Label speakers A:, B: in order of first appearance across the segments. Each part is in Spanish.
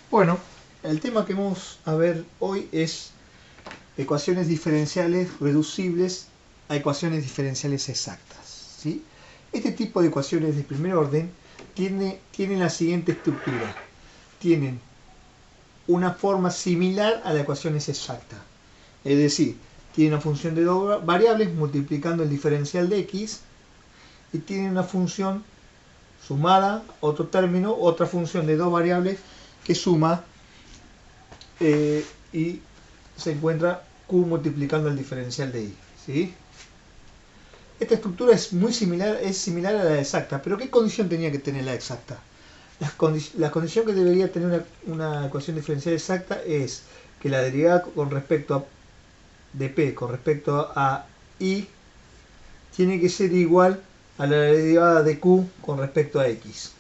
A: Bueno, el tema que vamos a ver hoy es ecuaciones diferenciales reducibles a ecuaciones diferenciales exactas, ¿sí? Este tipo de ecuaciones de primer orden tienen la siguiente estructura. Tienen una forma similar a la ecuación exacta. Es decir, tiene una función de dos variables multiplicando el diferencial de x y tiene una función sumada, otro término, otra función de dos variables que suma y se encuentra q multiplicando el diferencial de y. ¿Sí? Esta estructura es similar a la exacta, pero ¿qué condición tenía que tener la exacta? La condición que debería tener una ecuación diferencial exacta es que la derivada con respecto de p con respecto a y tiene que ser igual a la derivada de q con respecto a x.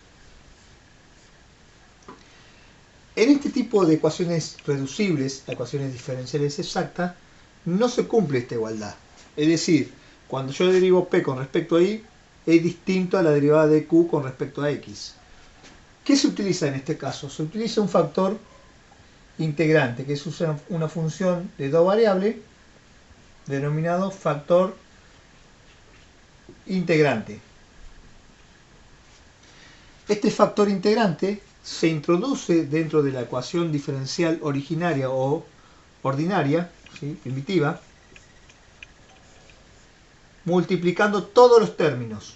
A: En este tipo de ecuaciones reducibles a ecuaciones diferenciales exactas no se cumple esta igualdad. Es decir, cuando yo derivo p con respecto a y es distinto a la derivada de q con respecto a x. ¿Qué se utiliza en este caso? Se utiliza un factor integrante, que es una función de dos variables denominado factor integrante. Este factor integrante se introduce dentro de la ecuación diferencial originaria o ordinaria, ¿sí? Primitiva, multiplicando todos los términos.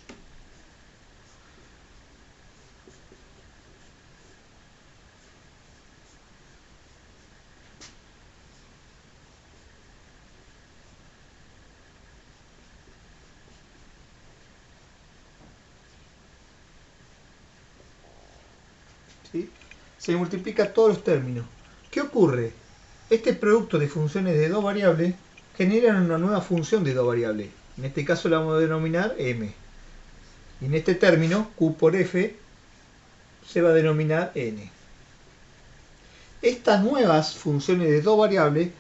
A: ¿Sí? Se multiplica todos los términos. ¿Qué ocurre? Este producto de funciones de dos variables generan una nueva función de dos variables. En este caso la vamos a denominar m. Y en este término, q por f, se va a denominar n. Estas nuevas funciones de dos variables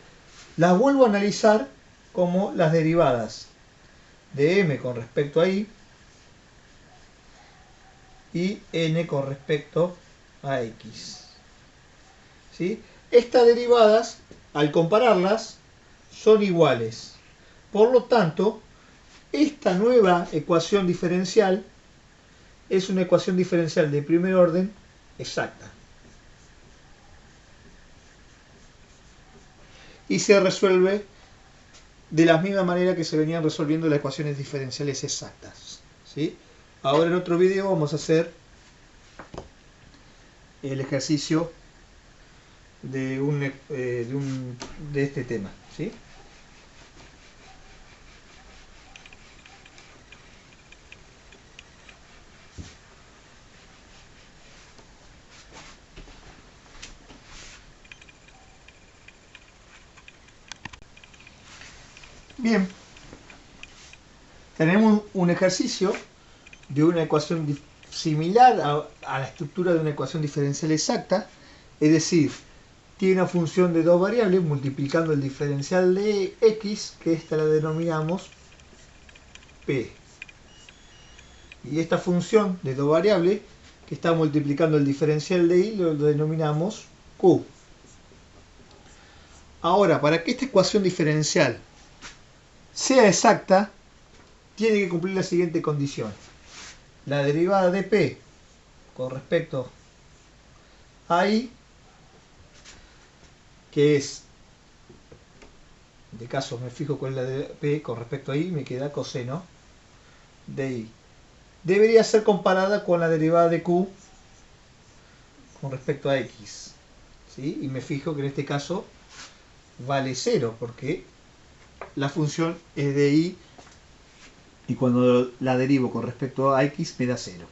A: las vuelvo a analizar como las derivadas de m con respecto a y n con respecto a x. ¿Sí? Estas derivadas, al compararlas, son iguales. Por lo tanto, esta nueva ecuación diferencial es una ecuación diferencial de primer orden exacta. Y se resuelve de la misma manera que se venían resolviendo las ecuaciones diferenciales exactas. ¿Sí? Ahora en otro video vamos a hacer el ejercicio de este tema. ¿Sí? Bien, tenemos un ejercicio de una ecuación similar a la estructura de una ecuación diferencial exacta, es decir, tiene una función de dos variables multiplicando el diferencial de x, que esta la denominamos p. Y esta función de dos variables que está multiplicando el diferencial de y lo denominamos q. Ahora, para que esta ecuación diferencial sea exacta, tiene que cumplir la siguiente condición. La derivada de p con respecto a y, que es, en este caso me fijo cuál es la de p con respecto a y, me queda coseno de y. Debería ser comparada con la derivada de q con respecto a x. ¿Sí? Y me fijo que en este caso vale 0, porque la función es de y cuando la derivo con respecto a x me da 0.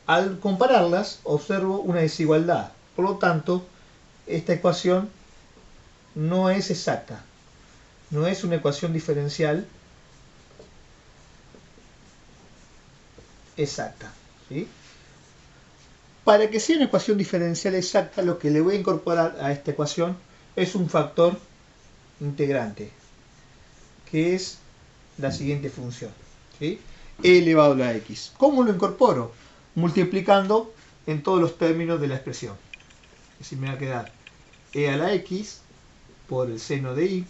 A: Al compararlas observo una desigualdad, por lo tanto esta ecuación no es exacta, no es una ecuación diferencial exacta. ¿Sí? Para que sea una ecuación diferencial exacta, lo que le voy a incorporar a esta ecuación es un factor integrante, que es la siguiente función, ¿sí? E elevado a x. ¿Cómo lo incorporo? Multiplicando en todos los términos de la expresión. Es decir, me va a quedar e a la x por el seno de y,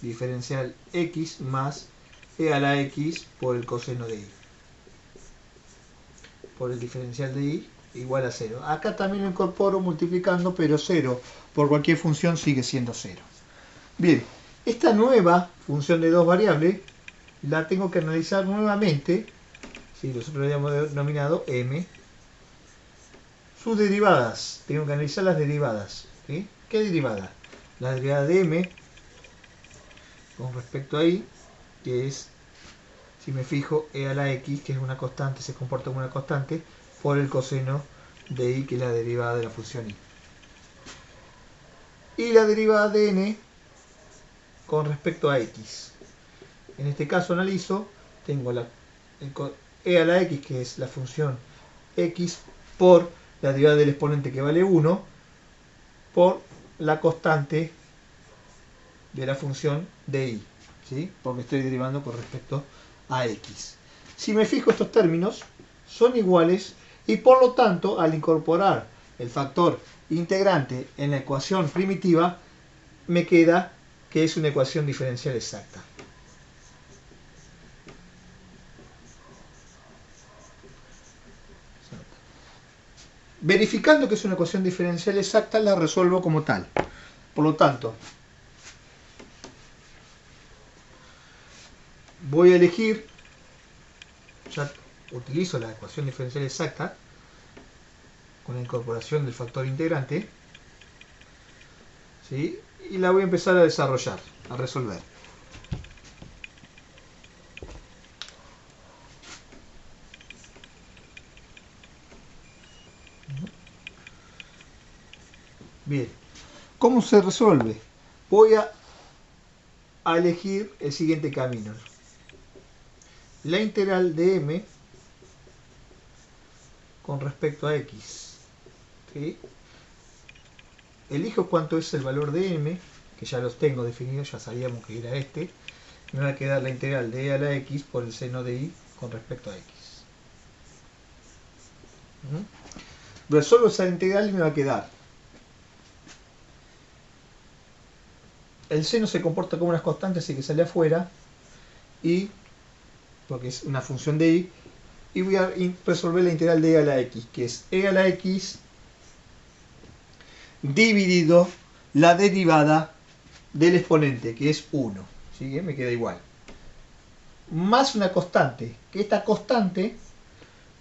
A: diferencial x más e a la x por el coseno de y, por el diferencial de y igual a 0. Acá también lo incorporo multiplicando, pero 0 por cualquier función sigue siendo 0. Bien, esta nueva función de dos variables la tengo que analizar nuevamente. ¿Sí? Nosotros lo habíamos denominado m. Sus derivadas, tengo que analizar las derivadas. ¿Sí? ¿Qué derivada? La derivada de m con respecto a y, que es, si me fijo, e a la x, que es una constante, se comporta como una constante, por el coseno de y, que es la derivada de la función y. Y la derivada de n con respecto a x. En este caso analizo, tengo e a la x, que es la función x, por la derivada del exponente, que vale 1, por la constante de la función de y, ¿sí? Porque estoy derivando con respecto a x. Si me fijo, estos términos son iguales y por lo tanto, al incorporar el factor integrante en la ecuación primitiva, me queda que es una ecuación diferencial exacta. Verificando que es una ecuación diferencial exacta, la resuelvo como tal. Por lo tanto, voy a elegir, ya utilizo la ecuación diferencial exacta con la incorporación del factor integrante, ¿sí? Y la voy a empezar a desarrollar, a resolver. Bien, ¿cómo se resuelve? Voy a elegir el siguiente camino. La integral de m con respecto a x. ¿Sí? Elijo cuánto es el valor de m, que ya los tengo definidos, ya sabíamos que era este. Me va a quedar la integral de e a la x por el seno de y con respecto a x. Resuelvo esa integral y me va a quedar. El seno se comporta como una constante, así que sale afuera. Y, porque es una función de y, y voy a resolver la integral de e a la x, que es e a la x dividido la derivada del exponente, que es 1. ¿Sí? Me queda igual. Más una constante, que esta constante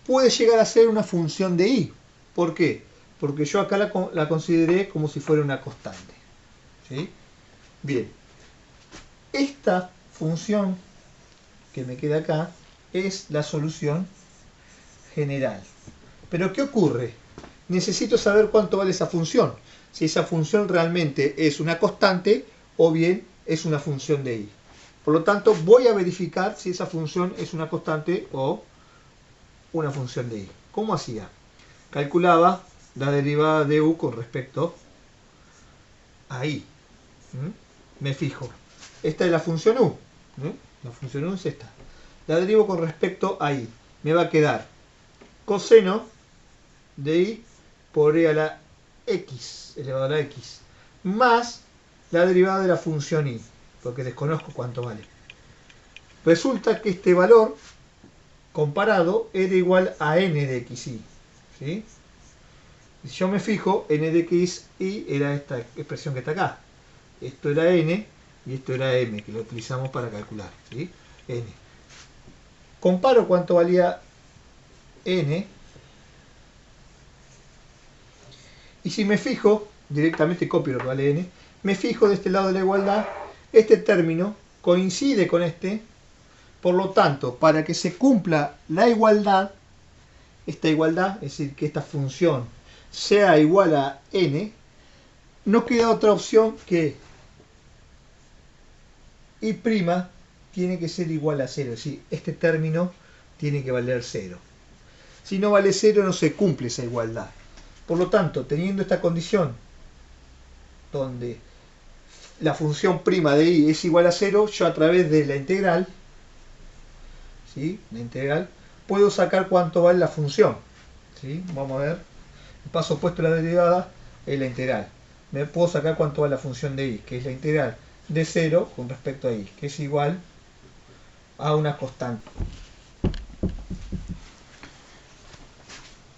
A: puede llegar a ser una función de y. ¿Por qué? Porque yo acá la consideré como si fuera una constante. ¿Sí? Bien. Esta función que me queda acá es la solución general. Pero ¿qué ocurre? Necesito saber cuánto vale esa función. Si esa función realmente es una constante o bien es una función de y. Por lo tanto, voy a verificar si esa función es una constante o una función de y. ¿Cómo hacía? Calculaba la derivada de u con respecto a y. Me fijo. Esta es la función u. La función u es esta. La derivo con respecto a y. Me va a quedar coseno de y por e a la x elevado a la x más la derivada de la función y, porque desconozco cuánto vale. Resulta que este valor comparado era igual a n de xy. ¿Sí? Si yo me fijo, n de xy era esta expresión que está acá. Esto era n y esto era m, que lo utilizamos para calcular. ¿Sí? N. Comparo cuánto valía n. Y si me fijo, directamente copio lo que vale n, me fijo de este lado de la igualdad, este término coincide con este, por lo tanto, para que se cumpla la igualdad, esta igualdad, es decir, que esta función sea igual a n, no queda otra opción que y' tiene que ser igual a 0, es decir, este término tiene que valer 0. Si no vale 0, no se cumple esa igualdad. Por lo tanto, teniendo esta condición donde la función prima de y es igual a 0, yo a través de la integral, ¿sí? La integral, puedo sacar cuánto vale la función. ¿Sí? Vamos a ver. El paso opuesto a la derivada es la integral. Me puedo sacar cuánto va la función de y, que es la integral de 0 con respecto a y, que es igual a una constante.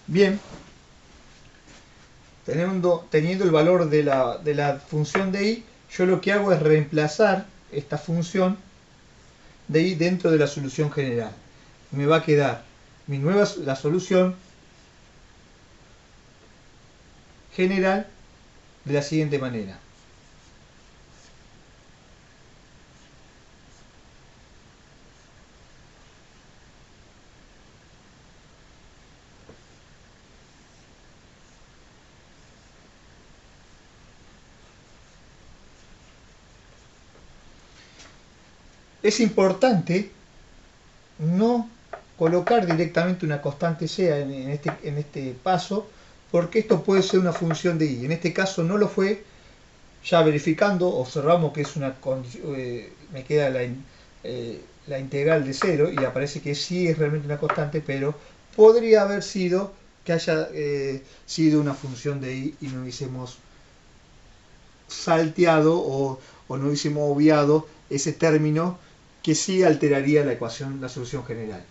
A: Bien, teniendo el valor de la función de y, yo lo que hago es reemplazar esta función de y dentro de la solución general. Me va a quedar la solución general de la siguiente manera. Es importante no colocar directamente una constante sea en este paso, porque esto puede ser una función de y. En este caso no lo fue. Ya verificando, observamos que es me queda la integral de 0 y aparece que sí es realmente una constante, pero podría haber sido que haya sido una función de y no hubiésemos salteado o no hubiésemos obviado ese término que sí alteraría la ecuación, la solución general.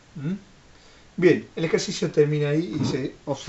A: Bien, el ejercicio termina ahí y se observa.